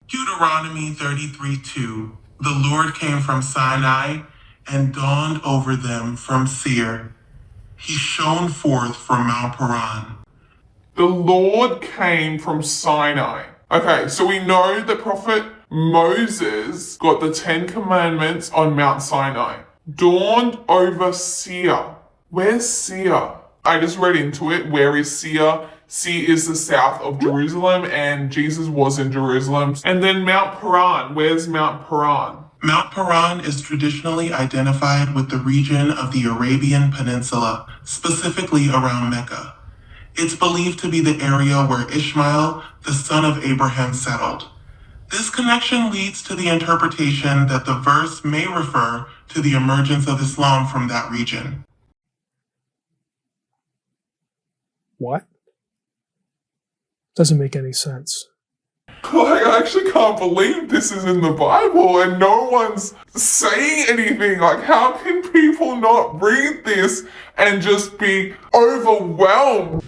Deuteronomy 33:2. The Lord came from Sinai and dawned over them from Seir. He shone forth from Mount Paran. The Lord came from Sinai. Okay, so we know that Prophet Moses got the Ten Commandments on Mount Sinai. Dawned over Seir. Where's Seir? I just read into it. Where is Seir? Seir is the south of Jerusalem, and Jesus was in Jerusalem. And then Mount Paran. Where's Mount Paran? Mount Paran is traditionally identified with the region of the Arabian Peninsula, specifically around Mecca. It's believed to be the area where Ishmael, the son of Abraham, settled. This connection leads to the interpretation that the verse may refer to the emergence of Islam from that region. What? Doesn't make any sense. Like, I actually can't believe this is in the Bible and no one's saying anything. Like, how can people not read this and just be overwhelmed?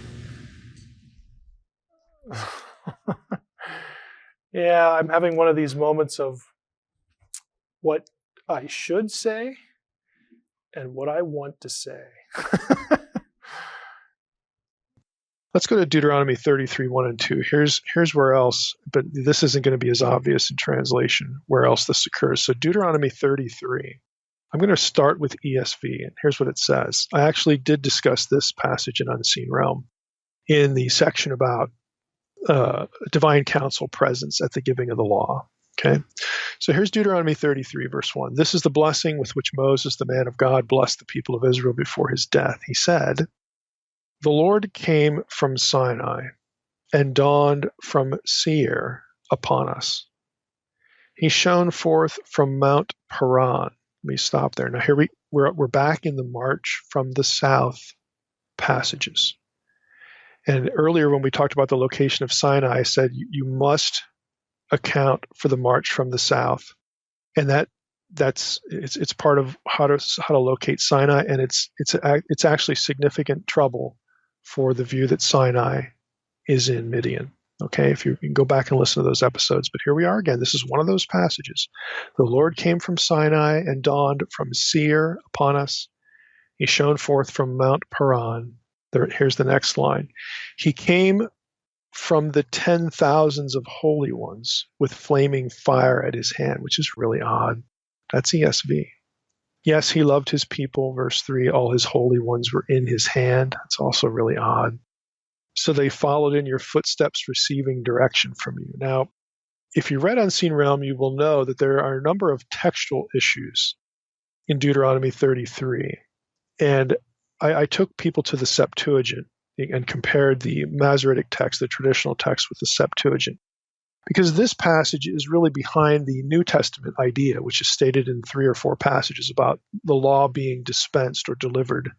Yeah, I'm having one of these moments of what I should say and what I want to say. Let's go to Deuteronomy 33, 1 and 2. Here's where else, but this isn't going to be as obvious in translation, where else this occurs. So Deuteronomy 33, I'm going to start with ESV, and here's what it says. I actually did discuss this passage in Unseen Realm in the section about divine counsel presence at the giving of the law. Okay, so here's Deuteronomy 33, verse 1. This is the blessing with which Moses, the man of God, blessed the people of Israel before his death. He said, "The Lord came from Sinai and dawned from Seir upon us. He shone forth from Mount Paran." Let me stop there. Now here we're back in the march from the south passages. And earlier when we talked about the location of Sinai, I said you must account for the march from the south, and it's part of how to locate Sinai, and it's actually significant trouble for the view that Sinai is in Midian. Okay, if you can go back and listen to those episodes, but here we are again. This is one of those passages. The Lord came from Sinai and dawned from Seir upon us. He shone forth from Mount Paran. Here's the next line. He came from the 10,000s of holy ones with flaming fire at his hand, which is really odd. That's ESV. Yes, he loved his people, verse 3. All his holy ones were in his hand. That's also really odd. So they followed in your footsteps, receiving direction from you. Now, if you read Unseen Realm, you will know that there are a number of textual issues in Deuteronomy 33. And I took people to the Septuagint and compared the Masoretic text, the traditional text, with the Septuagint. Because this passage is really behind the New Testament idea, which is stated in 3 or 4 passages about the law being dispensed or delivered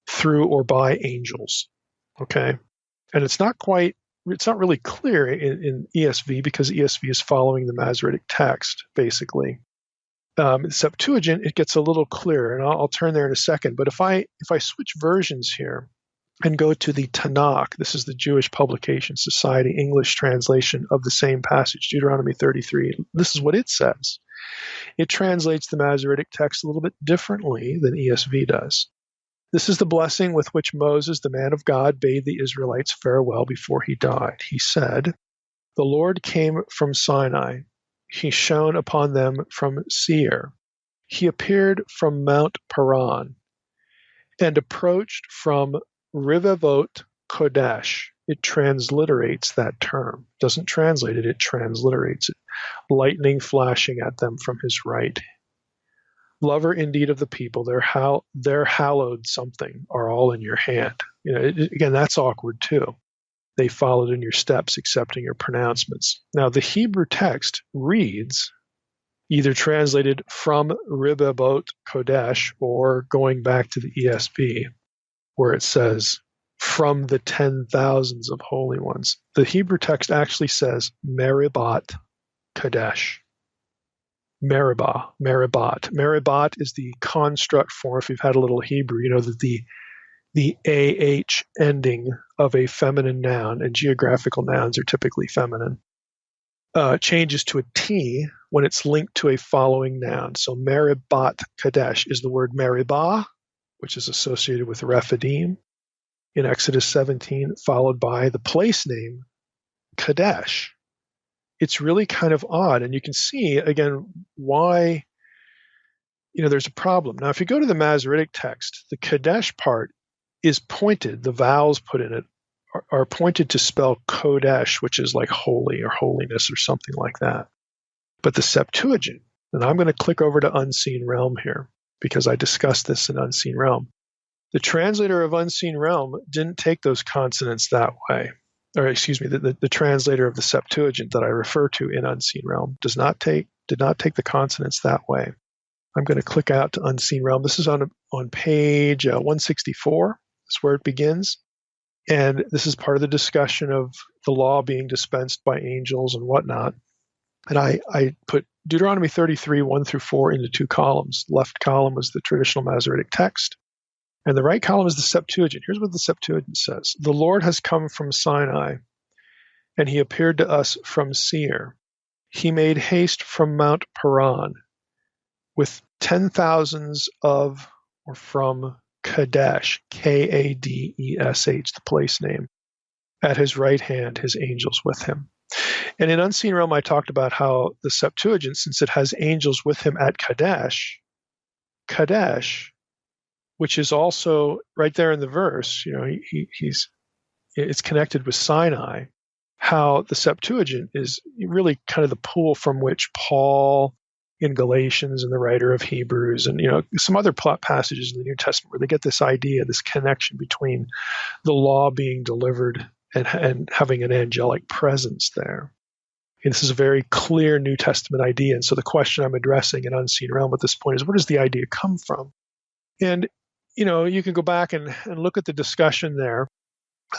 through or by angels. Okay? And it's not really clear in ESV because ESV is following the Masoretic text, basically. Septuagint, it gets a little clearer, and I'll turn there in a second. But if I switch versions here and go to the Tanakh, this is the Jewish Publication Society English translation of the same passage, Deuteronomy 33. This is what it says. It translates the Masoretic text a little bit differently than ESV does. This is the blessing with which Moses, the man of God, bade the Israelites farewell before he died. He said, "The Lord came from Sinai. He shone upon them from Seir. He appeared from Mount Paran and approached from Rivavot Kodesh." It transliterates that term. Doesn't translate it, it transliterates it. Lightning flashing at them from his right. Lover indeed of the people, their hallowed something are all in your hand. Again, that's awkward too. They followed in your steps, accepting your pronouncements. Now, the Hebrew text reads, either translated from Ribabot Kodesh or going back to the ESV, where it says, from the 10,000s of holy ones. The Hebrew text actually says, Meribat Kodesh. Meribah, Meribat. Meribat is the construct form, if you've had a little Hebrew, you know that the AH ending of a feminine noun, and geographical nouns are typically feminine. changes to a T when it's linked to a following noun. So Meribah Kadesh is the word Meribah, which is associated with Rephidim in Exodus 17, followed by the place name Kadesh. It's really kind of odd, and you can see, again, why there's a problem. Now, if you go to the Masoretic text, the Kadesh part is pointed, the vowels put in it are pointed to spell Kodesh, which is like holy or holiness or something like that. But the Septuagint, and I'm going to click over to Unseen Realm here because I discussed this in Unseen Realm. The translator of Unseen Realm didn't take those consonants that way. Or excuse me, the translator of the Septuagint that I refer to in Unseen Realm did not take the consonants that way. I'm going to click out to Unseen Realm. This is on page 164. That's where it begins. And this is part of the discussion of the law being dispensed by angels and whatnot. And I put Deuteronomy 33, 1 through 4 into two columns. Left column was the traditional Masoretic text, and the right column is the Septuagint. Here's what the Septuagint says. The Lord has come from Sinai, and he appeared to us from Seir. He made haste from Mount Paran with 10,000s of, or from Kadesh, Kadesh, the place name. At his right hand, his angels with him. And in Unseen Realm, I talked about how the Septuagint, since it has angels with him at Kadesh, which is also right there in the verse, it's connected with Sinai, how the Septuagint is really kind of the pool from which Paul in Galatians and the writer of Hebrews and some other passages in the New Testament where they get this idea, this connection between the law being delivered and having an angelic presence there. And this is a very clear New Testament idea. And so the question I'm addressing in Unseen Realm at this point is, where does the idea come from? And, you can go back and look at the discussion there.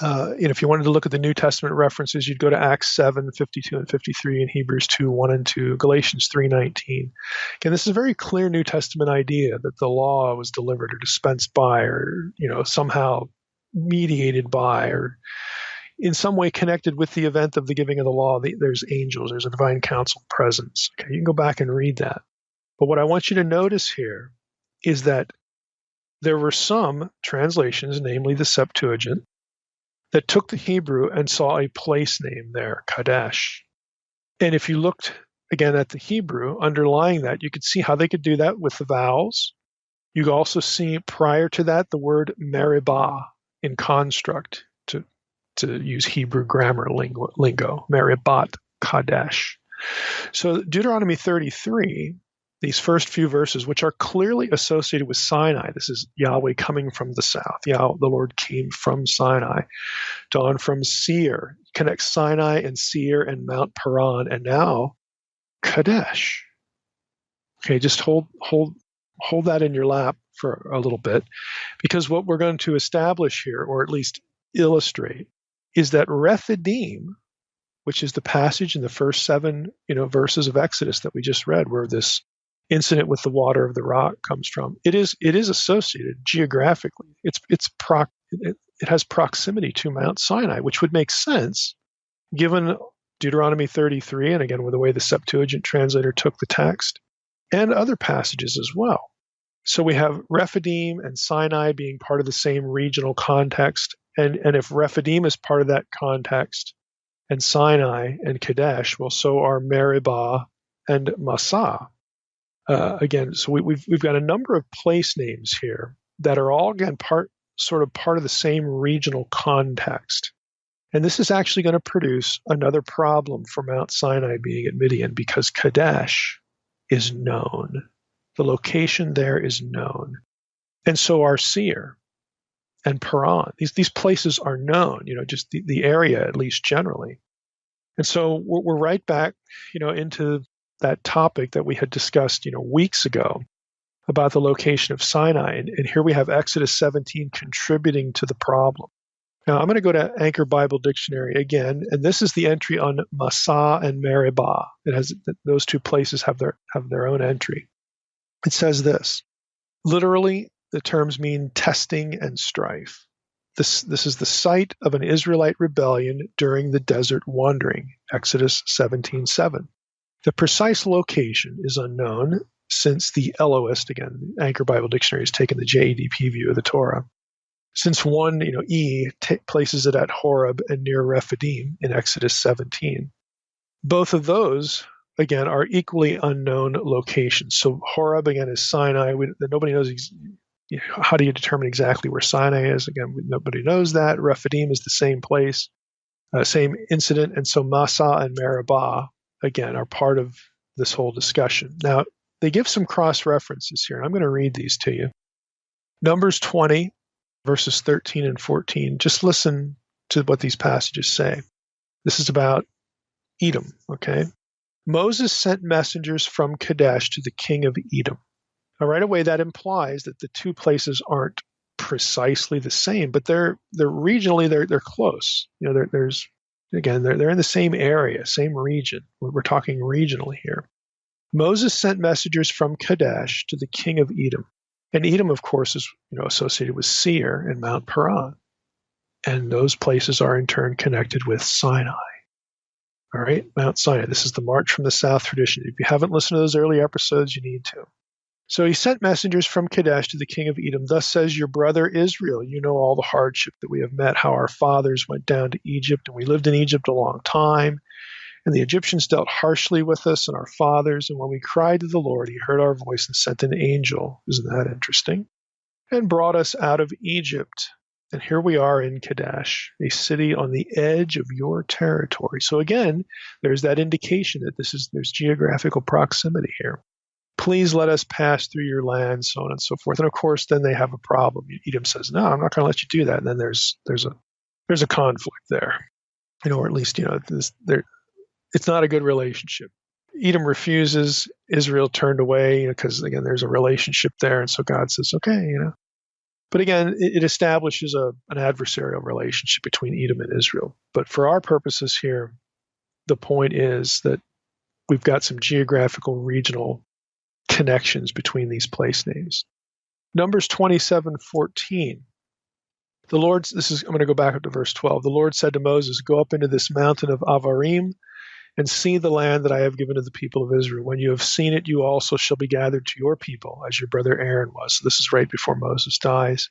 If you wanted to look at the New Testament references, you'd go to Acts 7, 52 and 53, and Hebrews 2, 1 and 2, Galatians 3:19. Again, this is a very clear New Testament idea that the law was delivered or dispensed by or, somehow mediated by or in some way connected with the event of the giving of the law. There's angels, there's a divine council presence. Okay, you can go back and read that. But what I want you to notice here is that there were some translations, namely the Septuagint, that took the Hebrew and saw a place name there, Kadesh. And if you looked again at the Hebrew, underlying that, you could see how they could do that with the vowels. You could also see prior to that the word Meribah in construct, to use Hebrew grammar lingo, Meribat Kadesh. So Deuteronomy 33, these first few verses, which are clearly associated with Sinai, this is Yahweh coming from the south. The Lord came from Sinai, dawn from Seir, connects Sinai and Seir and Mount Paran, and now Kadesh. Okay, just hold that in your lap for a little bit, because what we're going to establish here, or at least illustrate, is that Rephidim, which is the passage in the first 7 verses of Exodus that we just read, where this incident with the water of the rock comes from, it is associated geographically. It has proximity to Mount Sinai, which would make sense given Deuteronomy 33, and again with the way the Septuagint translator took the text, and other passages as well. So we have Rephidim and Sinai being part of the same regional context. And if Rephidim is part of that context, and Sinai and Kadesh, well, so are Meribah and Massah. Again, so we've got a number of place names here that are all, again, part of the same regional context. And this is actually going to produce another problem for Mount Sinai being at Midian, because Kadesh is known. The location there is known. And so are Seir and Paran. These places are known, just the area, at least generally. And so we're right back, into that topic that we had discussed, weeks ago about the location of Sinai. And here we have Exodus 17 contributing to the problem. Now, I'm going to go to Anchor Bible Dictionary again, and this is the entry on Massah and Meribah. It has those two places have their own entry. It says this: literally, the terms mean testing and strife. This is the site of an Israelite rebellion during the desert wandering, Exodus 17:7. The precise location is unknown since the Elohist, again, Anchor Bible Dictionary has taken the JEDP view of the Torah. Since one, places it at Horeb and near Rephidim in Exodus 17. Both of those, again, are equally unknown locations. So Horeb, again, is Sinai. Nobody knows how do you determine exactly where Sinai is. Again, nobody knows that. Rephidim is the same place, same incident. And so Massah and Meribah, again, are part of this whole discussion. Now, they give some cross-references here, and I'm going to read these to you. Numbers 20, verses 13 and 14. Just listen to what these passages say. This is about Edom, okay? Moses sent messengers from Kadesh to the king of Edom. Now, right away, that implies that the two places aren't precisely the same, but they're regionally they're close. There's they're in the same area, same region. We're talking regionally here. Moses sent messengers from Kadesh to the king of Edom. And Edom, of course, is associated with Seir and Mount Paran. And those places are in turn connected with Sinai. All right, Mount Sinai. This is the March from the South tradition. If you haven't listened to those early episodes, you need to. So he sent messengers from Kadesh to the king of Edom. Thus says your brother Israel, you know all the hardship that we have met, how our fathers went down to Egypt, and we lived in Egypt a long time. And the Egyptians dealt harshly with us and our fathers. And when we cried to the Lord, he heard our voice and sent an angel. Isn't that interesting? And brought us out of Egypt. And here we are in Kadesh, a city on the edge of your territory. So again, there's that indication that there's geographical proximity here. Please let us pass through your land, so on and so forth. And of course, then they have a problem. Edom says, no, I'm not going to let you do that. And then there's a conflict there, or at least, it's not a good relationship. Edom refuses. Israel turned away because, again, there's a relationship there. And so God says, okay, But again, it establishes an adversarial relationship between Edom and Israel. But for our purposes here, the point is that we've got some geographical regional connections between these place names. Numbers 27:14. I'm going to go back up to verse 12. The Lord said to Moses, go up into this mountain of Avarim and see the land that I have given to the people of Israel. When you have seen it, you also shall be gathered to your people, as your brother Aaron was. So this is right before Moses dies.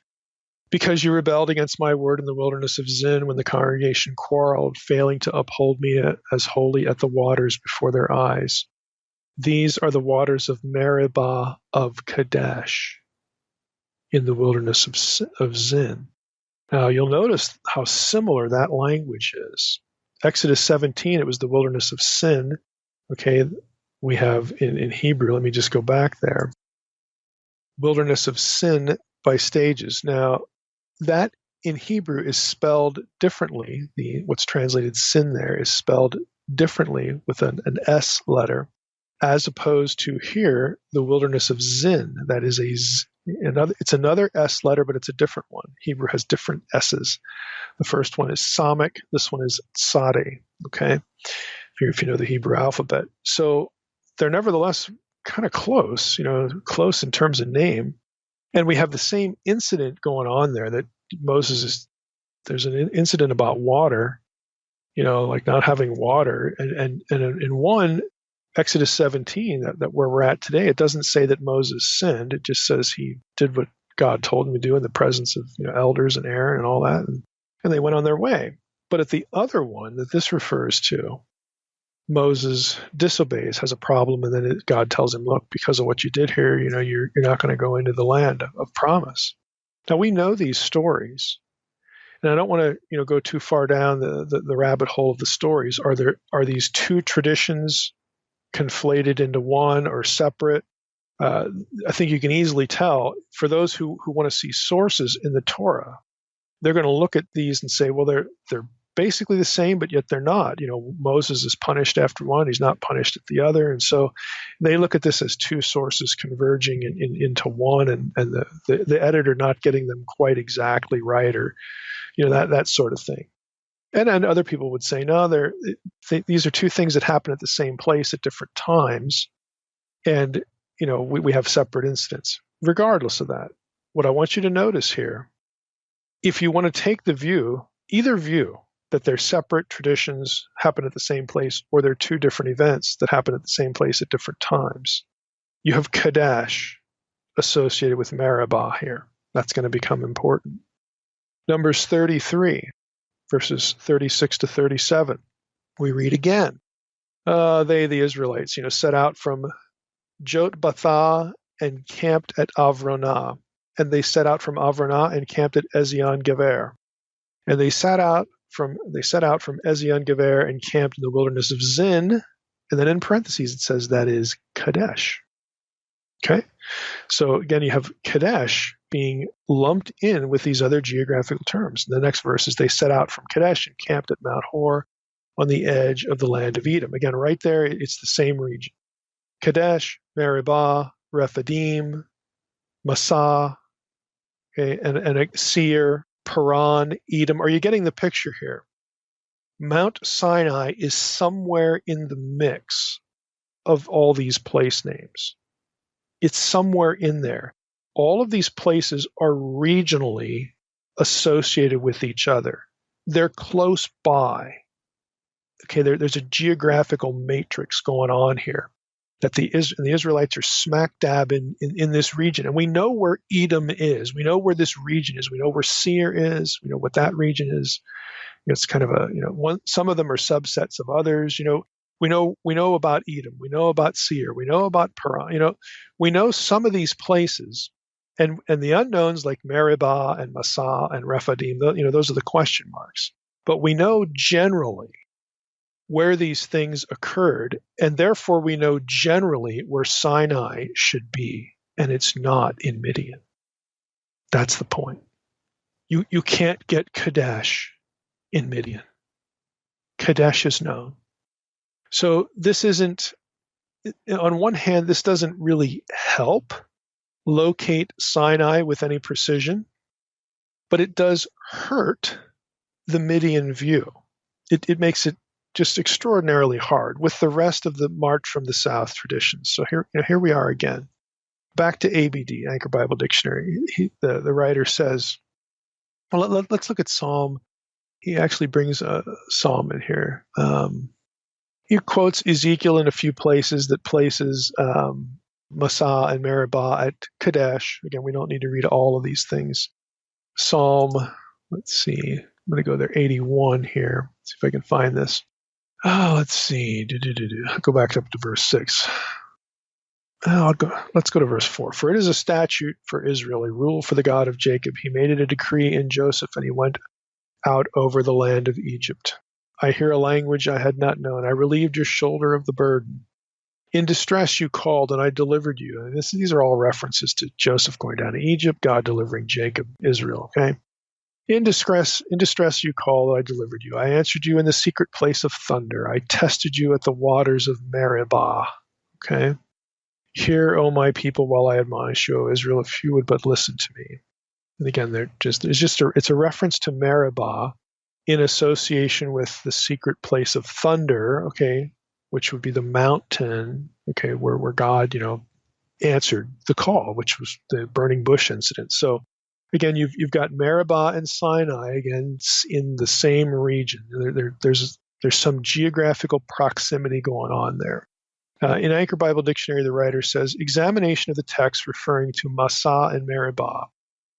Because you rebelled against my word in the wilderness of Zin, when the congregation quarreled, failing to uphold me as holy at the waters before their eyes. These are the waters of Meribah of Kadesh in the wilderness of Zin. Now, you'll notice how similar that language is. Exodus 17, it was the wilderness of Sin. Okay, we have in Hebrew, let me just go back there. Wilderness of Sin by stages. Now, that in Hebrew is spelled differently. What's translated sin there is spelled differently with an S letter, as opposed to here, the wilderness of Zin. That is it's another S letter, but it's a different one. Hebrew has different S's. The first one is Samic. This one is Tzadeh, okay, if you know the Hebrew alphabet. So they're nevertheless kind of close, close in terms of name. And we have the same incident going on there that there's an incident about water, like not having water. And in one, Exodus 17, that where we're at today, it doesn't say that Moses sinned. It just says he did what God told him to do in the presence of elders and Aaron and all that. And they went on their way. But at the other one that this refers to, Moses disobeys, has a problem, and then God tells him, look, because of what you did here, you're not going to go into the land of promise. Now, we know these stories, and I don't want to go too far down the rabbit hole of the stories. Are these two traditions conflated into one or separate? I think you can easily tell. For those who want to see sources in the Torah, they're going to look at these and say, well, they're basically the same, but yet they're not. Moses is punished after one, he's not punished at the other. And so they look at this as two sources converging into one, and the editor not getting them quite exactly right, or that sort of thing. And then other people would say, no, these are two things that happen at the same place at different times. And, we have separate incidents. Regardless of that, what I want you to notice here If you want to take the view, either view, that they're separate traditions happen at the same place, or they're two different events that happen at the same place at different times, you have Kadesh associated with Meribah here. That's going to become important. Numbers 33, verses 36 to 37. We read again. They, the Israelites, set out from Jotbathah and camped at Avronah. And they set out from Avronah and camped at Ezion Geber. And they set out from Ezion Geber and camped in the wilderness of Zin. And then in parentheses it says that is Kadesh. Okay? So again, you have Kadesh being lumped in with these other geographical terms. The next verse is they set out from Kadesh and camped at Mount Hor on the edge of the land of Edom. Again, right there, it's the same region. Kadesh, Meribah, Rephidim, Massah, okay, and Seir, Paran, Edom. Are you getting the picture here? Mount Sinai is somewhere in the mix of all these place names. It's somewhere in there. All of these places are regionally associated with each other. They're close by. Okay, there's a geographical matrix going on here that the Israelites are smack dab in this region. And we know where Edom is. We know where this region is. We know where Seir is. We know what that region is. It's kind of some of them are subsets of others. We know about Edom. We know about Seir. We know about Paran. We know some of these places, and the unknowns like Meribah and Massah and Rephidim. Those are the question marks. But we know generally where these things occurred, and therefore we know generally where Sinai should be, and it's not in Midian. That's the point. You can't get Kadesh in Midian. Kadesh is known. So this isn't, on one hand, this doesn't really help locate Sinai with any precision, but it does hurt the Midian view. It makes it just extraordinarily hard with the rest of the March from the South traditions. So here we are again. Back to ABD, Anchor Bible Dictionary. The writer says, well, let's look at Psalm. He actually brings a psalm in here. He quotes Ezekiel in a few places that places Massah and Meribah at Kadesh. Again, we don't need to read all of these things. Psalm, let's see. I'm going to go there, 81 here. See if I can find this. Let's see. I'll go back up to verse 6. Let's go to verse 4. For it is a statute for Israel, a rule for the God of Jacob. He made it a decree in Joseph, and he went out over the land of Egypt. I hear a language I had not known. I relieved your shoulder of the burden. In distress you called, and I delivered you. And these are all references to Joseph going down to Egypt, God delivering Jacob, Israel. Okay. In distress you called, I delivered you. I answered you in the secret place of thunder. I tested you at the waters of Meribah. Okay. Hear, O my people, while I admonish you, O Israel, if you would but listen to me. And again, it's a reference to Meribah in association with the secret place of thunder, okay, which would be the mountain, okay, where God, answered the call, which was the burning bush incident. So again, you've got Meribah and Sinai again in the same region. There's some geographical proximity going on there. In Anchor Bible Dictionary, the writer says, examination of the text referring to Massah and Meribah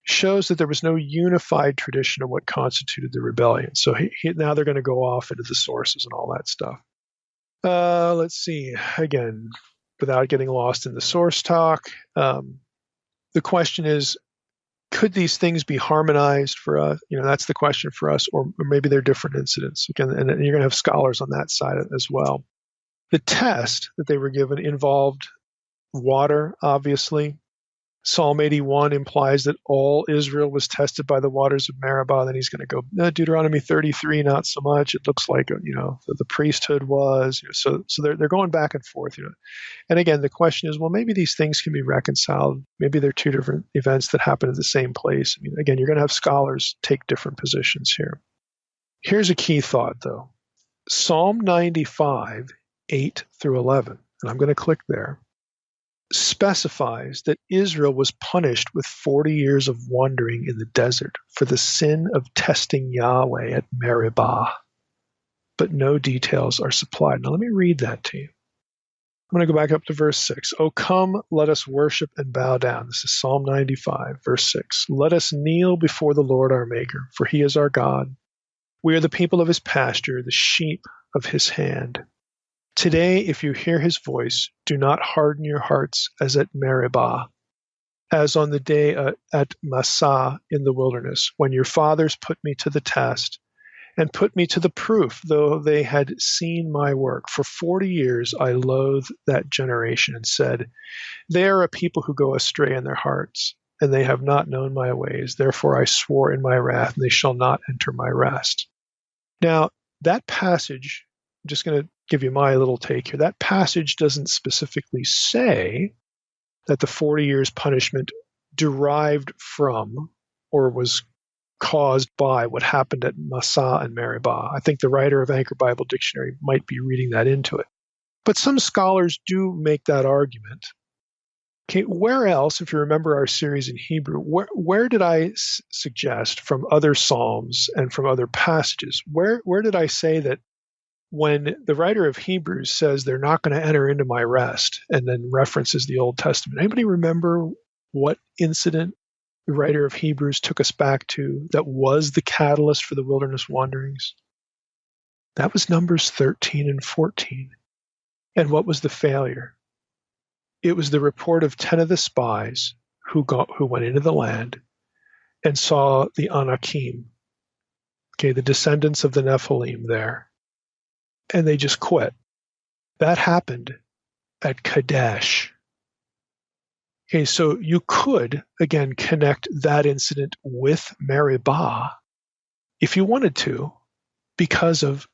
shows that there was no unified tradition of what constituted the rebellion. So now they're going to go off into the sources and all that stuff. Let's see. Again, without getting lost in the source talk, the question is, could these things be harmonized for us? That's the question for us, or maybe they're different incidents. Again, and you're going to have scholars on that side as well. The test that they were given involved water, obviously. Psalm 81 implies that all Israel was tested by the waters of Meribah. Then he's going to go, Deuteronomy 33, not so much. It looks like, the priesthood was. So they're going back and forth. And again, the question is, well, maybe these things can be reconciled. Maybe they're two different events that happen at the same place. Again, you're going to have scholars take different positions here. Here's a key thought, though. Psalm 95, 8 through 11. And I'm going to click there. specifies that Israel was punished with 40 years of wandering in the desert for the sin of testing Yahweh at Meribah, but no details are supplied. Now let me read that to you. I'm going to go back up to verse 6. "O come, let us worship and bow down." This is Psalm 95, verse 6. "Let us kneel before the Lord our Maker, for he is our God. We are the people of his pasture, the sheep of his hand. Today, if you hear his voice, do not harden your hearts as at Meribah, as on the day at Massah in the wilderness, when your fathers put me to the test and put me to the proof, though they had seen my work. For 40 years I loathed that generation and said, they are a people who go astray in their hearts, and they have not known my ways. Therefore I swore in my wrath, and they shall not enter my rest." Now, that passage, I'm just going to give you my little take here. That passage doesn't specifically say that the 40 years punishment derived from or was caused by what happened at Massah and Meribah. I think the writer of Anchor Bible Dictionary might be reading that into it. But some scholars do make that argument. Okay, where else, if you remember our series in Hebrew, where did I suggest from other Psalms and from other passages, where did I say that when the writer of Hebrews says they're not going to enter into my rest and then references the Old Testament? Anybody remember what incident the writer of Hebrews took us back to that was the catalyst for the wilderness wanderings? That was Numbers 13 and 14. And what was the failure? It was the report of 10 of the spies who went into the land and saw the Anakim, okay, the descendants of the Nephilim there, and they just quit. That happened at Kadesh. Okay, so you could, again, connect that incident with Meribah if you wanted to, because of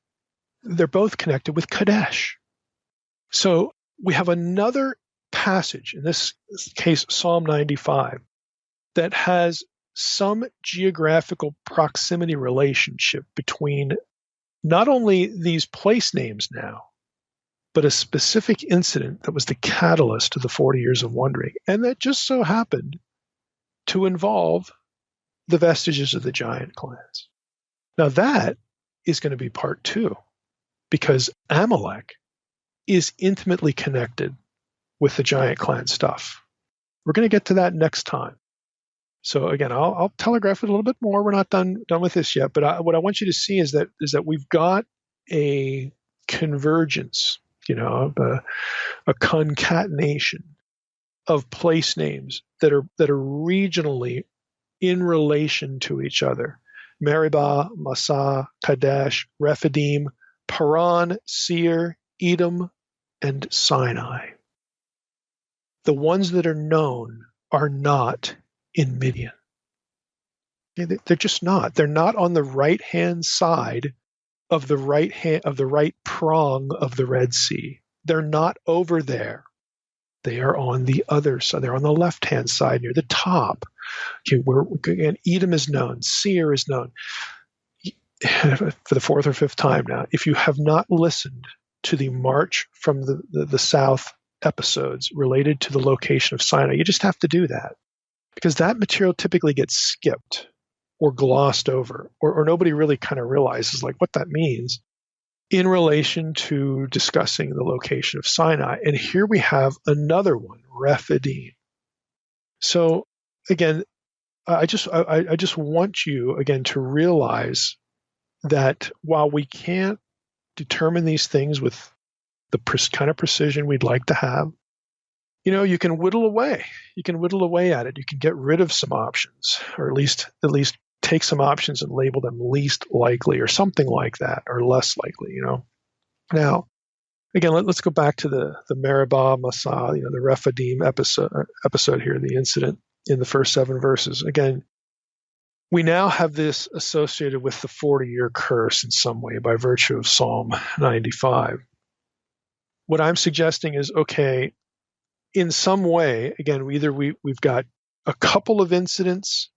they're both connected with Kadesh. So we have another passage, in this case Psalm 95, that has some geographical proximity relationship between not only these place names now, but a specific incident that was the catalyst to the 40 years of wandering, and that just so happened to involve the vestiges of the giant clans. Now that is going to be part 2, because Amalek is intimately connected with the giant clan stuff. We're going to get to that next time. So again, I'll telegraph it a little bit more. We're not done with this yet, but what I want you to see is that we've got a convergence, a concatenation of place names that are regionally in relation to each other. Meribah, Massah, Kadesh, Rephidim, Paran, Seir, Edom, and Sinai. The ones that are known are not in Midian. They're just not. They're not on the right-hand side of the right prong of the Red Sea. They're not over there. They are on the other side. They're on the left-hand side near the top. Okay, again, Edom is known. Seir is known. For the 4th or 5th time now, if you have not listened to the March from the South episodes related to the location of Sinai, you just have to do that, because that material typically gets skipped or glossed over, or nobody really kind of realizes like what that means in relation to discussing the location of Sinai. And here we have another one, Rephidim. So again, I just want you again to realize that while we can't determine these things with the kind of precision we'd like to have, you can whittle away. You can whittle away at it. You can get rid of some options, or at least take some options and label them least likely or something like that, or less likely. Now, again, let's go back to the Meribah, Massah, the Rephidim episode here, the incident in the first 7 verses. Again, we now have this associated with the 40-year curse in some way by virtue of Psalm 95. What I'm suggesting is, okay, in some way, again, we've got a couple of incidents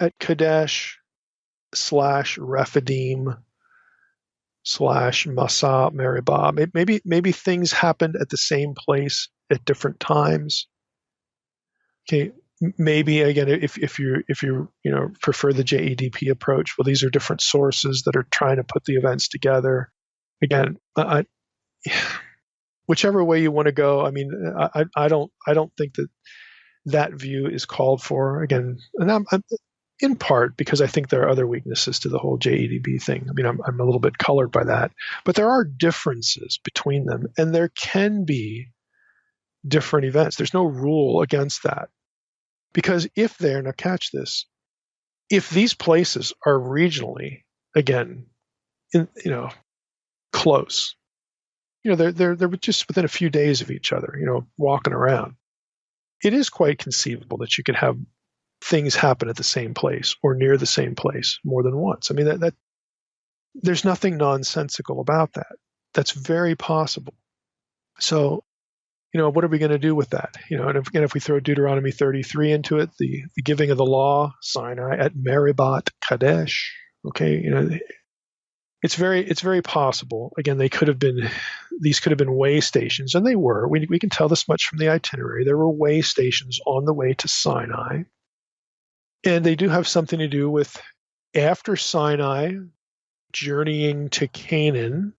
at Kadesh / Rephidim / Massah, Meribah. Maybe things happened at the same place at different times. Okay, maybe again, if you prefer the JEDP approach, well, these are different sources that are trying to put the events together. Again, whichever way you want to go. I mean, I don't think that view is called for. Again, and I'm in part because I think there are other weaknesses to the whole JEDP thing. I mean, I'm a little bit colored by that, but there are differences between them, and there can be different events. There's no rule against that. Because now catch this, if these places are regionally, again, close, they're just within a few days of each other, walking around, it is quite conceivable that you could have things happen at the same place or near the same place more than once. I mean, that there's nothing nonsensical about that. That's very possible. So, what are we going to do with that? And if we throw Deuteronomy 33 into it, the giving of the law, Sinai at Meribah Kadesh, okay, it's very possible. Again, these could have been way stations, and they were. We can tell this much from the itinerary. There were way stations on the way to Sinai, and they do have something to do with after Sinai, journeying to Canaan,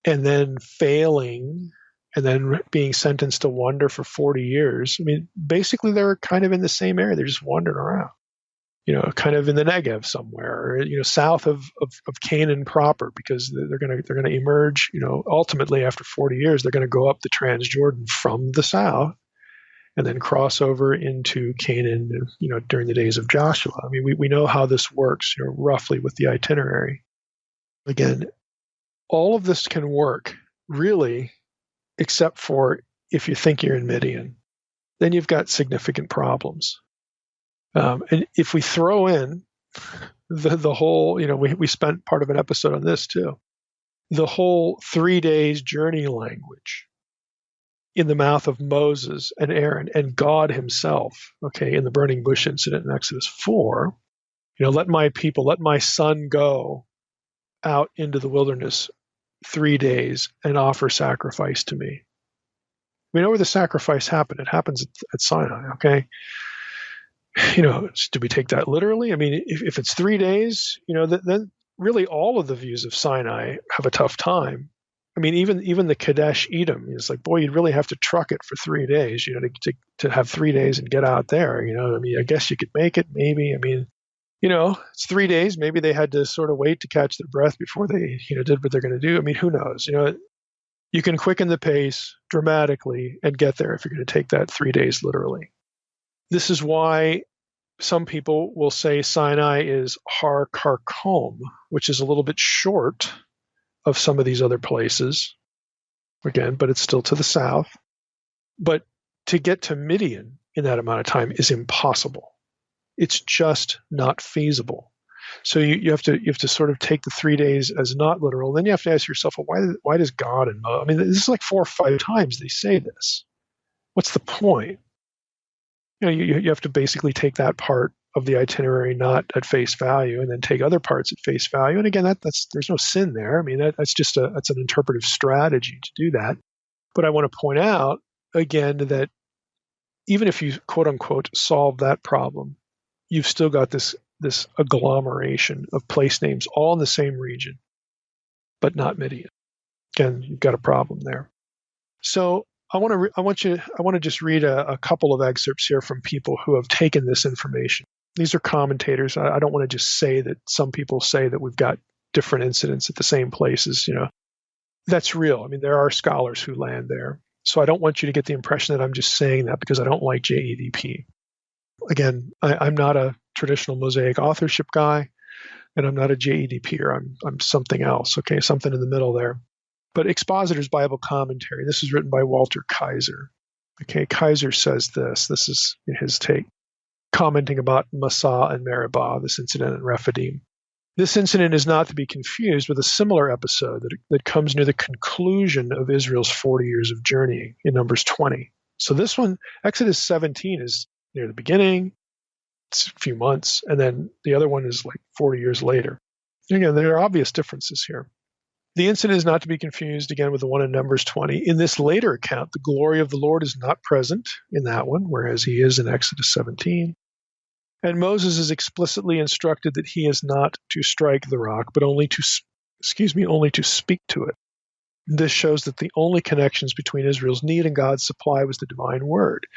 and then failing, and then being sentenced to wander for 40 years. I mean, basically, they're kind of in the same area. They're just wandering around, kind of in the Negev somewhere, or, south of Canaan proper, because they're going to emerge, ultimately after 40 years, they're going to go up the Transjordan from the south and then cross over into Canaan, during the days of Joshua. I mean, we know how this works, roughly with the itinerary. Again, all of this can work, really, except for if you think you're in Midian, then you've got significant problems. And if we throw in the whole, we spent part of an episode on this too, the whole 3 days journey language in the mouth of Moses and Aaron and God himself, okay, in the burning bush incident in Exodus 4, let my people, let my son go out into the wilderness 3 days and offer sacrifice to me. We know where the sacrifice happened. It happens at Sinai, okay? Do we take that literally? I mean, if it's 3 days, then really all of the views of Sinai have a tough time. I mean, even the Kadesh Edom is like, boy, you'd really have to truck it for 3 days, to have 3 days and get out there. I mean, I guess you could make it, maybe. I mean, it's 3 days. Maybe they had to sort of wait to catch their breath before they, did what they're going to do. I mean, who knows? You can quicken the pace dramatically and get there if you're going to take that 3 days literally. This is why some people will say Sinai is Har Karkom, which is a little bit short of some of these other places. Again, but it's still to the south. But to get to Midian in that amount of time is impossible. It's just not feasible. So you have to sort of take the 3 days as not literal. Then you have to ask yourself, well, why does God and Moses? I mean, this is like 4 or 5 times they say this. What's the point? You have to basically take that part of the itinerary not at face value, and then take other parts at face value. And again, there's no sin there. I mean, that's an interpretive strategy to do that. But I want to point out again that even if you quote unquote solve that problem, you've still got this agglomeration of place names all in the same region, but not Midian. Again, you've got a problem there. So I want to just read a couple of excerpts here from people who have taken this information. These are commentators. I don't want to just say that some people say that we've got different incidents at the same places. That's real. I mean, there are scholars who land there. So I don't want you to get the impression that I'm just saying that because I don't like JEDP. Again, I'm not a traditional Mosaic authorship guy, and I'm not a JEDPer. I'm something else. Okay, something in the middle there. But Expositor's Bible Commentary, this is written by Walter Kaiser. Okay, Kaiser says this. This is his take, commenting about Massah and Meribah, this incident in Rephidim. This incident is not to be confused with a similar episode that comes near the conclusion of Israel's 40 years of journeying in Numbers 20. So this one, Exodus 17, is near the beginning, it's a few months, and then the other one is like 40 years later. Again, there are obvious differences here. The incident is not to be confused again with the one in Numbers 20. In this later account, the glory of the Lord is not present in that one, whereas he is in Exodus 17. And Moses is explicitly instructed that he is not to strike the rock, but only to speak to it. This shows that the only connections between Israel's need and God's supply was the divine word.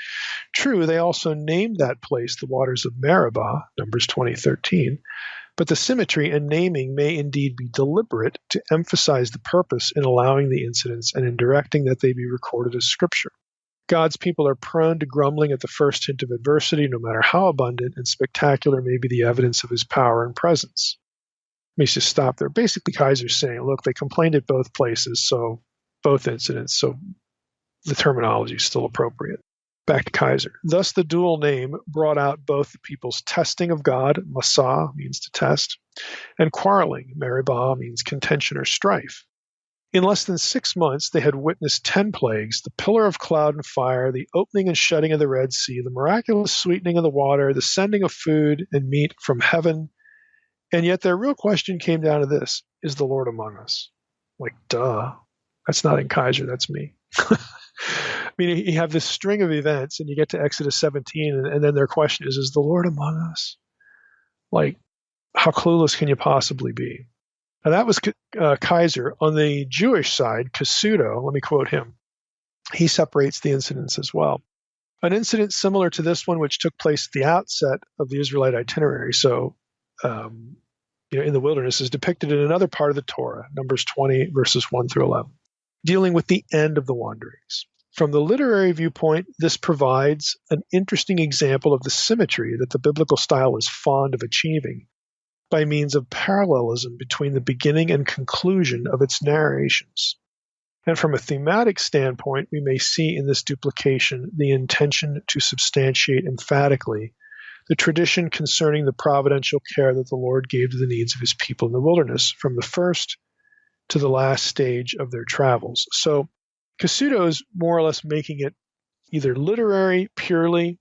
True, they also named that place the waters of Meribah, Numbers 20:13. But the symmetry and naming may indeed be deliberate to emphasize the purpose in allowing the incidents and in directing that they be recorded as scripture. God's people are prone to grumbling at the first hint of adversity, no matter how abundant and spectacular may be the evidence of his power and presence. Let me just stop there. Basically, Kaiser's saying, look, they complained at both places, so both incidents, so the terminology is still appropriate. Back to Kaiser. Thus, the dual name brought out both the people's testing of God, Massah means to test, and quarreling, Meribah means contention or strife. In less than 6 months, they had witnessed 10 plagues, the pillar of cloud and fire, the opening and shutting of the Red Sea, the miraculous sweetening of the water, the sending of food and meat from heaven. And yet their real question came down to this: is the Lord among us? Like, duh. That's not in Kaiser, that's me. I mean, you have this string of events, and you get to Exodus 17, and then their question is the Lord among us? Like, how clueless can you possibly be? And that was Kaiser. On the Jewish side, Cassuto, let me quote him. He separates the incidents as well. An incident similar to this one, which took place at the outset of the Israelite itinerary, so in the wilderness, is depicted in another part of the Torah, Numbers 20, verses 1 through 11, dealing with the end of the wanderings. From the literary viewpoint, this provides an interesting example of the symmetry that the biblical style is fond of achieving by means of parallelism between the beginning and conclusion of its narrations. And from a thematic standpoint, we may see in this duplication the intention to substantiate emphatically the tradition concerning the providential care that the Lord gave to the needs of his people in the wilderness, from the first to the last stage of their travels. So Cassuto is more or less making it either literary purely,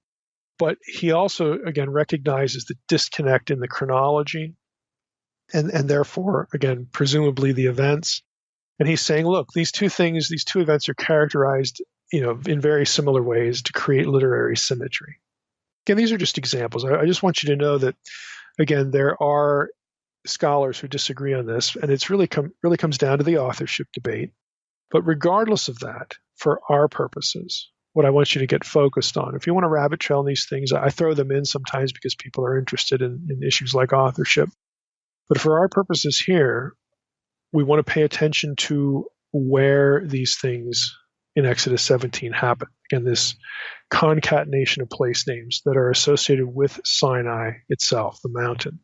but he also, again, recognizes the disconnect in the chronology and therefore, again, presumably the events. And he's saying, look, these two events are characterized, in very similar ways to create literary symmetry. Again, these are just examples. I just want you to know that, again, there are scholars who disagree on this, and it's really comes down to the authorship debate. But regardless of that, for our purposes, what I want you to get focused on, if you want to rabbit trail on these things, I throw them in sometimes because people are interested in issues like authorship. But for our purposes here, we want to pay attention to where these things in Exodus 17 happen. Again, this concatenation of place names that are associated with Sinai itself, the mountain.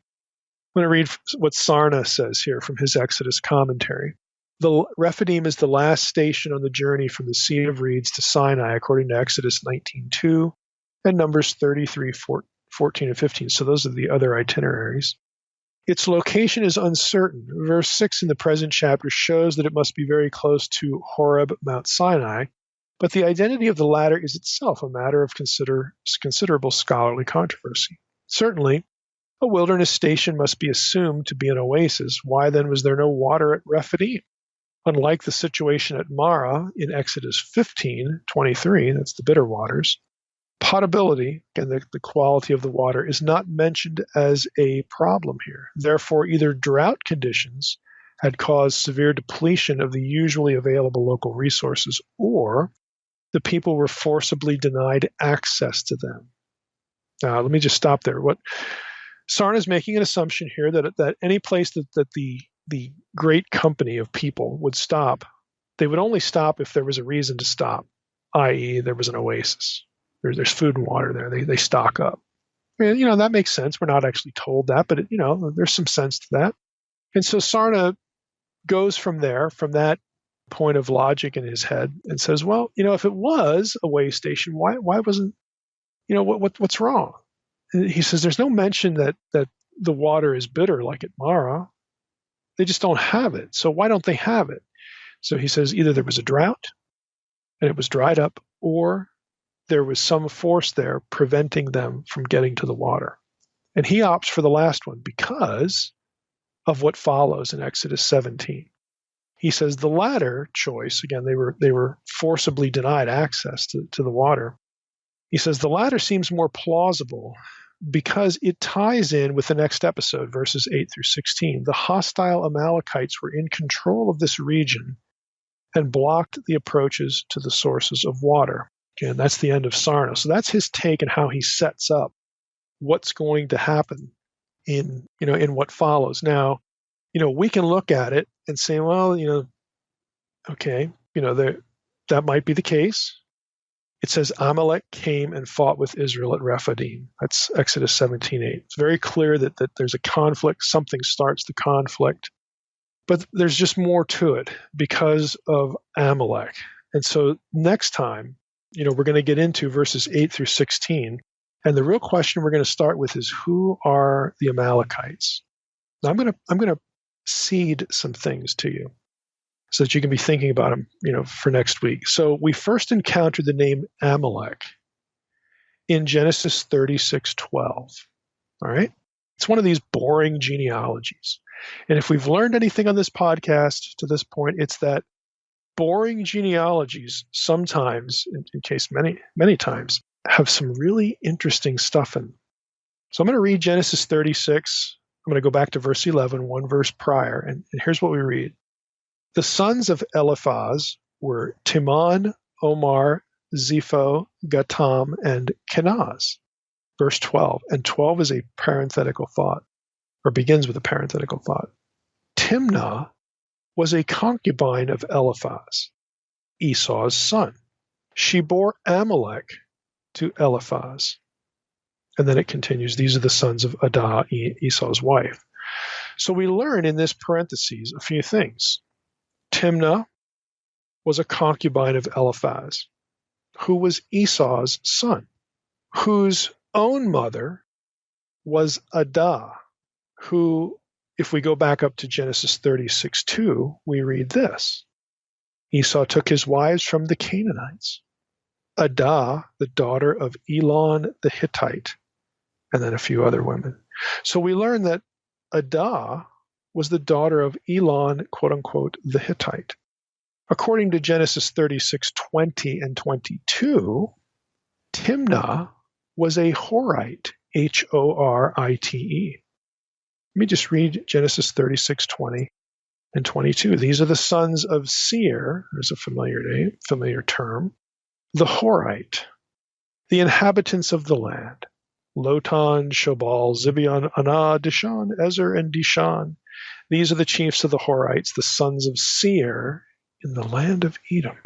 I'm going to read what Sarna says here from his Exodus commentary. The Rephidim is the last station on the journey from the Sea of Reeds to Sinai, according to Exodus 19:2 and Numbers 33:14 and 15. So those are the other itineraries. Its location is uncertain. Verse 6 in the present chapter shows that it must be very close to Horeb, Mount Sinai, but the identity of the latter is itself a matter of considerable scholarly controversy. Certainly, a wilderness station must be assumed to be an oasis. Why then was there no water at Rephidim? Unlike the situation at Marah in Exodus 15:23, that's the bitter waters, potability and the quality of the water is not mentioned as a problem here. Therefore, either drought conditions had caused severe depletion of the usually available local resources, or the people were forcibly denied access to them. Now, let me just stop there. What Sarna is making an assumption here that any place that the great company of people would stop, they would only stop if there was a reason to stop, i.e., there was an oasis. There's food and water there. They stock up. And, that makes sense. We're not actually told that, but, there's some sense to that. And so Sarna goes from there, from that point of logic in his head, and says, well, if it was a way station, why wasn't, what's wrong? And he says there's no mention that the water is bitter like at Marah. They just don't have it. So why don't they have it? So he says either there was a drought and it was dried up, or there was some force there preventing them from getting to the water. And he opts for the last one because of what follows in Exodus 17. He says the latter choice, again, they were forcibly denied access to the water. He says the latter seems more plausible because it ties in with the next episode, verses 8 through 16. The hostile Amalekites were in control of this region and blocked the approaches to the sources of water. Again, that's the end of Sarna. So that's his take and how he sets up what's going to happen in what follows. Now, we can look at it and say, well, okay, that might be the case. It says Amalek came and fought with Israel at Rephidim. That's Exodus 17:8. It's very clear that there's a conflict. Something starts the conflict. But there's just more to it because of Amalek. And so next time, we're going to get into verses 8 through 16. And the real question we're going to start with is, who are the Amalekites? Now, I'm going to seed some things to you so that you can be thinking about them, for next week. So we first encountered the name Amalek in Genesis 36:12. All right? It's one of these boring genealogies. And if we've learned anything on this podcast to this point, it's that boring genealogies sometimes, in case many times, have some really interesting stuff in them. So I'm going to read Genesis 36. I'm going to go back to verse 11, one verse prior, and here's what we read. The sons of Eliphaz were Timon, Omar, Zepho, Gatam, and Kenaz. Verse 12. And 12 is a parenthetical thought, or begins with a parenthetical thought. Timnah was a concubine of Eliphaz, Esau's son. She bore Amalek to Eliphaz. And then it continues, these are the sons of Adah, Esau's wife. So we learn in this parentheses a few things. Timnah was a concubine of Eliphaz, who was Esau's son, whose own mother was Adah, who, if we go back up to Genesis 36:2, we read this. Esau took his wives from the Canaanites. Adah, the daughter of Elon the Hittite, and then a few other women. So we learn that Adah was the daughter of Elon, quote unquote, the Hittite. According to Genesis 36:20 and 22, Timnah was a Horite, Horite. Let me just read Genesis 36:20 and 22. These are the sons of Seir, there's a familiar term, the Horite, the inhabitants of the land, Lotan, Shobal, Zibeon, Anah, Dishan, Ezer, and Dishan. These are the chiefs of the Horites, the sons of Seir in the land of Edom.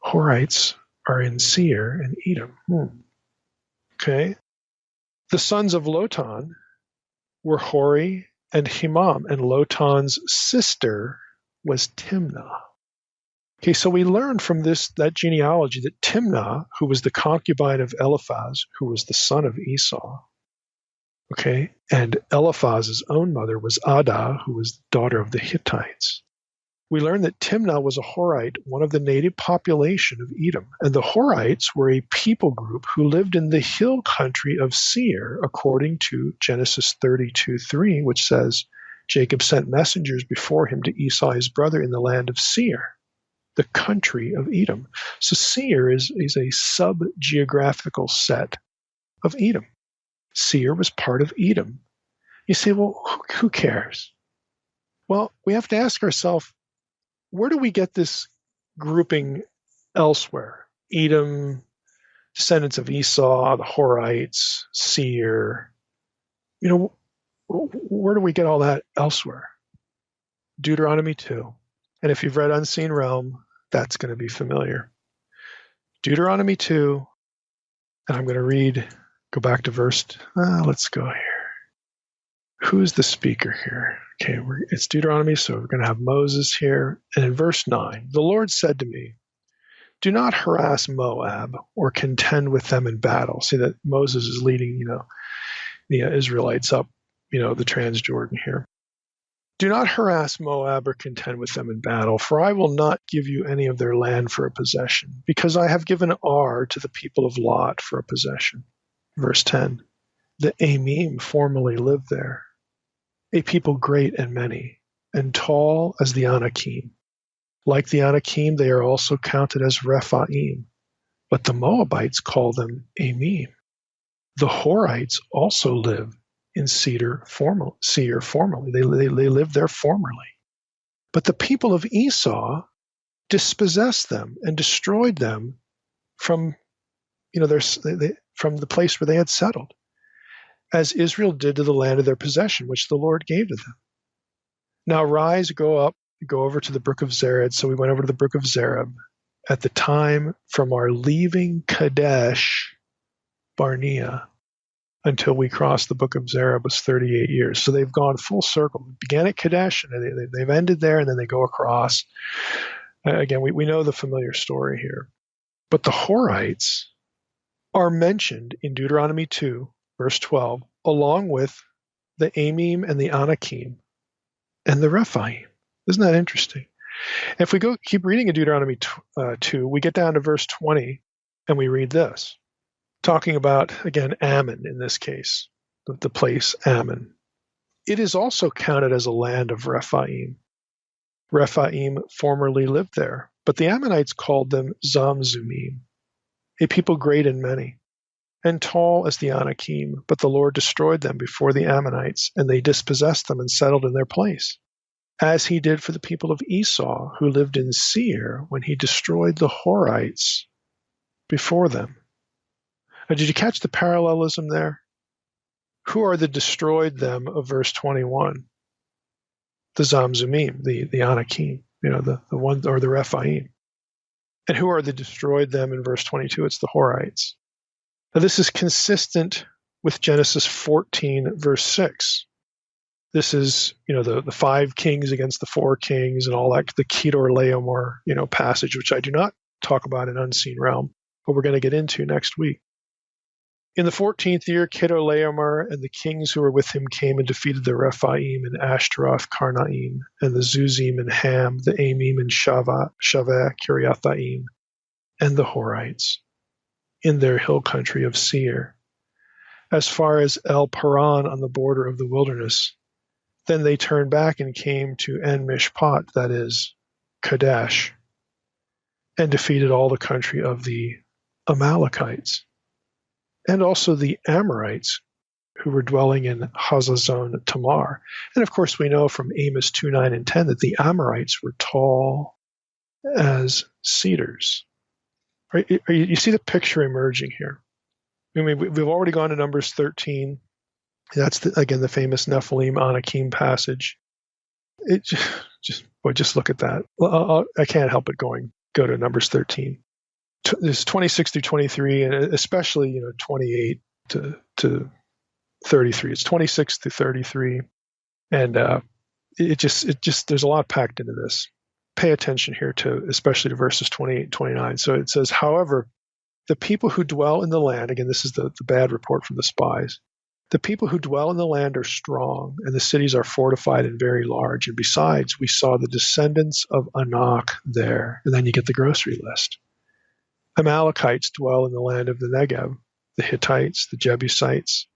Horites are in Seir and Edom. Okay. The sons of Lotan were Hori and Himam, and Lotan's sister was Timnah. Okay, so we learn from that genealogy that Timnah, who was the concubine of Eliphaz, who was the son of Esau, okay, and Eliphaz's own mother was Adah, who was the daughter of the Hittites. We learn that Timnah was a Horite, one of the native population of Edom, and the Horites were a people group who lived in the hill country of Seir, according to Genesis 32:3, which says, Jacob sent messengers before him to Esau his brother in the land of Seir, the country of Edom. So Seir is a sub-geographical set of Edom. Seir was part of Edom. You say, well, who cares? Well, we have to ask ourselves, where do we get this grouping elsewhere? Edom, descendants of Esau, the Horites, Seir. Where do we get all that elsewhere? Deuteronomy 2. And if you've read Unseen Realm, that's going to be familiar. Deuteronomy 2, and I'm going to go back to let's go here. Who's the speaker here? Okay, it's Deuteronomy, so we're going to have Moses here. And in verse 9, the Lord said to me, do not harass Moab or contend with them in battle. See that Moses is leading, the Israelites up, the Transjordan here. Do not harass Moab or contend with them in battle, for I will not give you any of their land for a possession, because I have given Ar to the people of Lot for a possession. Verse 10, the Amim formerly lived there, a people great and many. and tall as the Anakim. Like the Anakim, they are also counted as Rephaim, but the Moabites call them Amim. The Horites also live in Seir formerly. They lived there formerly. But the people of Esau dispossessed them and destroyed them from from the place where they had settled, as Israel did to the land of their possession, which the Lord gave to them. Now rise, go up, go over to the brook of Zered. So we went over to the brook of Zered. At the time from our leaving Kadesh Barnea until we crossed the brook of Zered was 38 years. So they've gone full circle. We began at Kadesh, and they've ended there, and then they go across. Again, we know the familiar story here. But the Horites are mentioned in Deuteronomy 2, verse 12, along with the Amim and the Anakim and the Rephaim. Isn't that interesting? If we keep reading in Deuteronomy 2, we get down to verse 20, and we read this, talking about, again, Ammon in this case, the place Ammon. It is also counted as a land of Rephaim. Rephaim formerly lived there, but the Ammonites called them Zamzumim, a people great and many, and tall as the Anakim, but the Lord destroyed them before the Ammonites, and they dispossessed them and settled in their place, as he did for the people of Esau, who lived in Seir when he destroyed the Horites before them. Now, did you catch the parallelism there? Who are the destroyed them of verse 21? The Zamzumim, the Anakim, the one, or the Rephaim. And who are the destroyed them in verse 22? It's the Horites. Now, this is consistent with Genesis 14, verse 6. This is, the 5 kings against the 4 kings and all that, the Kedar Laomer, passage, which I do not talk about in Unseen Realm, but we're going to get into next week. In the 14th year, Kedar Laomer and the kings who were with him came and defeated the Rephaim and Ashtaroth Karnaim, and the Zuzim and Ham, the Amim and Shaveh Kiriathaim, and the Horites in their hill country of Seir, as far as El Paran on the border of the wilderness. Then they turned back and came to En Mishpat, that is, Kadesh, and defeated all the country of the Amalekites, and also the Amorites who were dwelling in Hazazon Tamar. And of course, we know from Amos 2, 9, and 10 that the Amorites were tall as cedars. Right? You see the picture emerging here. I mean, we've already gone to Numbers 13. That's, again, the famous Nephilim Anakim passage. Just look at that. I can't help it go to Numbers 13. There's 26 through 23, and especially 28 to 33. It's 26 through 33, and it just there's a lot packed into this. Pay attention here especially to verses 28 and 29. So it says, however, the people who dwell in the land, again, this is the bad report from the spies. The people who dwell in the land are strong, and the cities are fortified and very large. And besides, we saw the descendants of Anak there. And then you get the grocery list. Amalekites dwell in the land of the Negev, the Hittites, the Jebusites,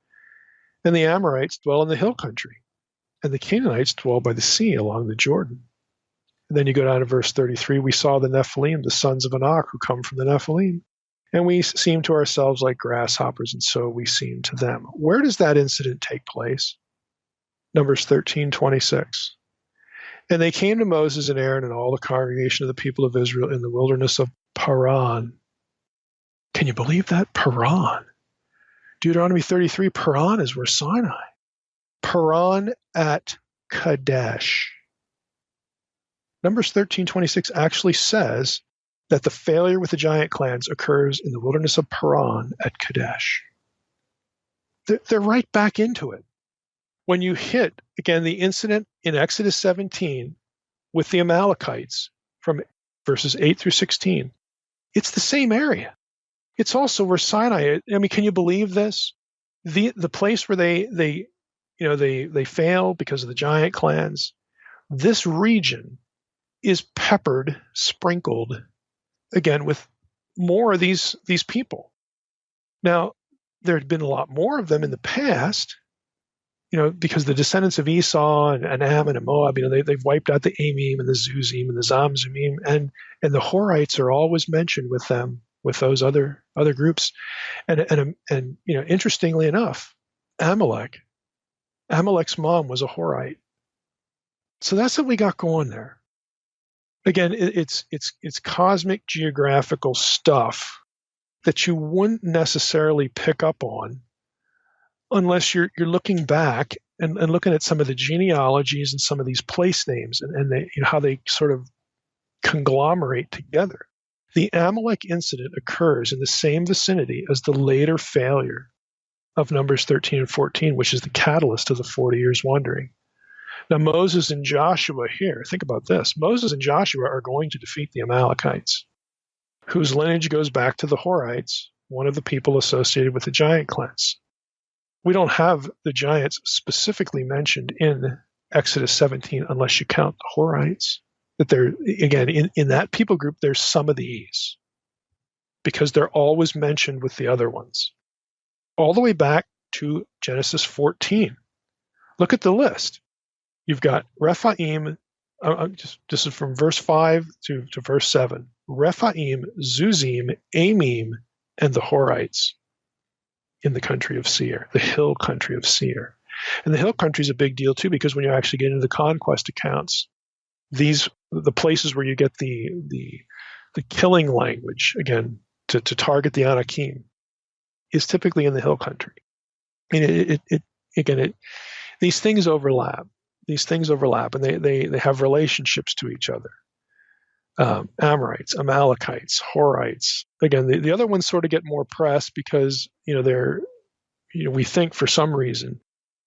and the Amorites dwell in the hill country, and the Canaanites dwell by the sea along the Jordan. And then you go down to verse 33, we saw the Nephilim, the sons of Anak, who come from the Nephilim, and we seemed to ourselves like grasshoppers, and so we seemed to them. Where does that incident take place? Numbers 13:26. And they came to Moses and Aaron and all the congregation of the people of Israel in the wilderness of Paran. Can you believe that? Paran. Deuteronomy 33, Paran is where Sinai. Paran at Kadesh. Numbers 13:26 actually says that the failure with the giant clans occurs in the wilderness of Paran at Kadesh. They're right back into it. When you hit, again, the incident in Exodus 17 with the Amalekites from verses 8 through 16, it's the same area. It's also where Sinai, I mean, can you believe this? The place where they fail because of the giant clans, this region is peppered, sprinkled, again, with more of these people. Now, there had been a lot more of them in the past, because the descendants of Esau and Ammon and Moab, they've wiped out the Amim and the Zuzim and the Zamzumim, and the Horites are always mentioned with them, with those other groups. And interestingly enough, Amalek's mom was a Horite. So that's what we got going there. Again, it's cosmic geographical stuff that you wouldn't necessarily pick up on unless you're looking back and looking at some of the genealogies and some of these place names and they, how they sort of conglomerate together. The Amalek incident occurs in the same vicinity as the later failure of Numbers 13 and 14, which is the catalyst of the 40 years wandering. Now, Moses and Joshua here, think about this. Moses and Joshua are going to defeat the Amalekites, whose lineage goes back to the Horites, one of the people associated with the giant clans. We don't have the giants specifically mentioned in Exodus 17 unless you count the Horites. That they're, again, in that people group, there's some of these because they're always mentioned with the other ones. All the way back to Genesis 14. Look at the list. You've got Rephaim, this is from verse 5 to verse 7. Rephaim, Zuzim, Amim, and the Horites in the country of Seir, the hill country of Seir. And the hill country is a big deal too, because when you actually get into the conquest accounts, the places where you get the killing language, again, to target the Anakim, is typically in the hill country. And these things overlap. And they have relationships to each other. Amorites, Amalekites, Horites. Again, the other ones sort of get more press because we think for some reason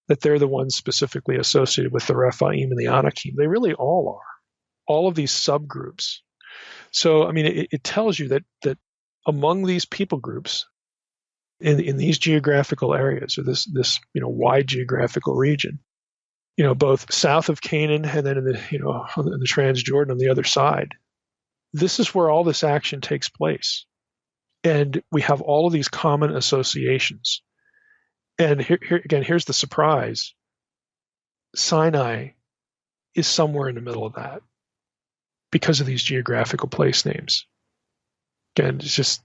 that they're the ones specifically associated with the Rephaim and the Anakim. They really all are. All of these subgroups. So, it tells you that among these people groups, in these geographical areas, or this wide geographical region, both south of Canaan and then in the Transjordan on the other side, this is where all this action takes place. And we have all of these common associations. And here's the surprise. Sinai is somewhere in the middle of that because of these geographical place names. Again, it's just,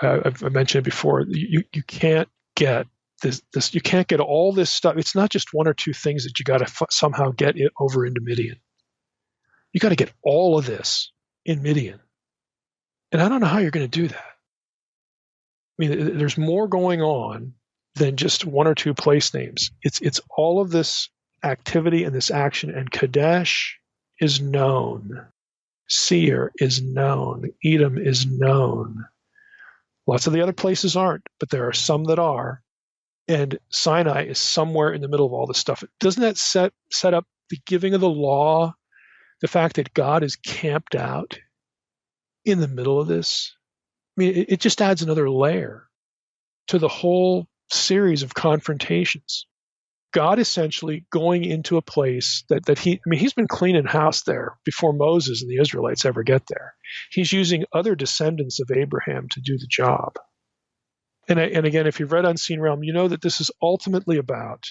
I've mentioned it before, you can't get this, you can't get all this stuff. It's not just one or two things that you got to somehow get it over into Midian. You got to get all of this in Midian. And I don't know how you're going to do that. There's more going on than just one or two place names. It's all of this activity and this action, and Kadesh is known. Seir is known. Edom is known. Lots of the other places aren't, but there are some that are. And Sinai is somewhere in the middle of all this stuff. Doesn't that set up the giving of the law, the fact that God is camped out in the middle of this? It just adds another layer to the whole series of confrontations. God essentially going into a place that he's been cleaning house there before Moses and the Israelites ever get there. He's using other descendants of Abraham to do the job. And again, if you've read Unseen Realm, you know that this is ultimately about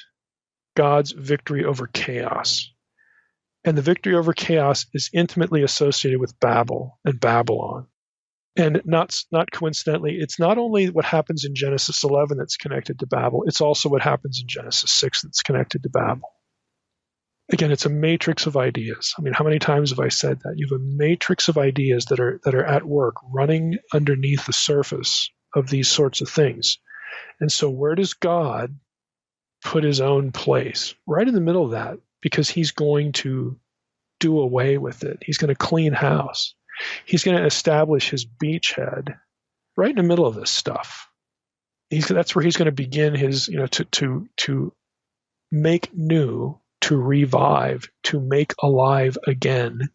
God's victory over chaos. And the victory over chaos is intimately associated with Babel and Babylon. And not coincidentally, it's not only what happens in Genesis 11 that's connected to Babel, it's also what happens in Genesis 6 that's connected to Babel. Again, it's a matrix of ideas. How many times have I said that? You have a matrix of ideas that are at work, running underneath the surface of these sorts of things. And so where does God put his own place? Right in the middle of that, because he's going to do away with it. He's going to clean house. He's going to establish his beachhead right in the middle of this stuff. That's where he's going to begin his, to make new, to revive, to make alive again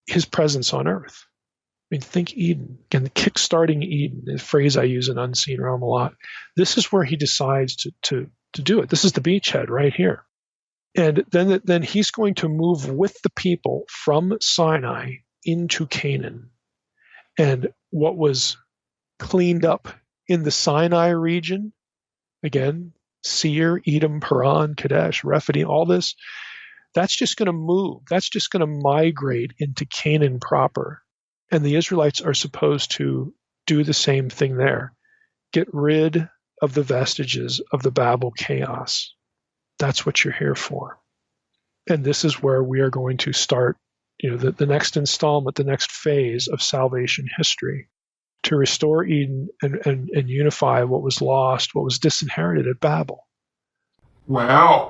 his presence on earth. Think Eden. Again, the kickstarting Eden, the phrase I use in Unseen Realm a lot. This is where he decides to do it. This is the beachhead right here. And then he's going to move with the people from Sinai into Canaan. And what was cleaned up in the Sinai region, again, Seir, Edom, Paran, Kadesh, Rephidim, all this, that's just going to move. That's just going to migrate into Canaan proper. And the Israelites are supposed to do the same thing there. Get rid of the vestiges of the Babel chaos. That's what you're here for. And this is where we are going to start, the next installment, the next phase of salvation history, to restore Eden and unify what was lost, what was disinherited at Babel. Wow.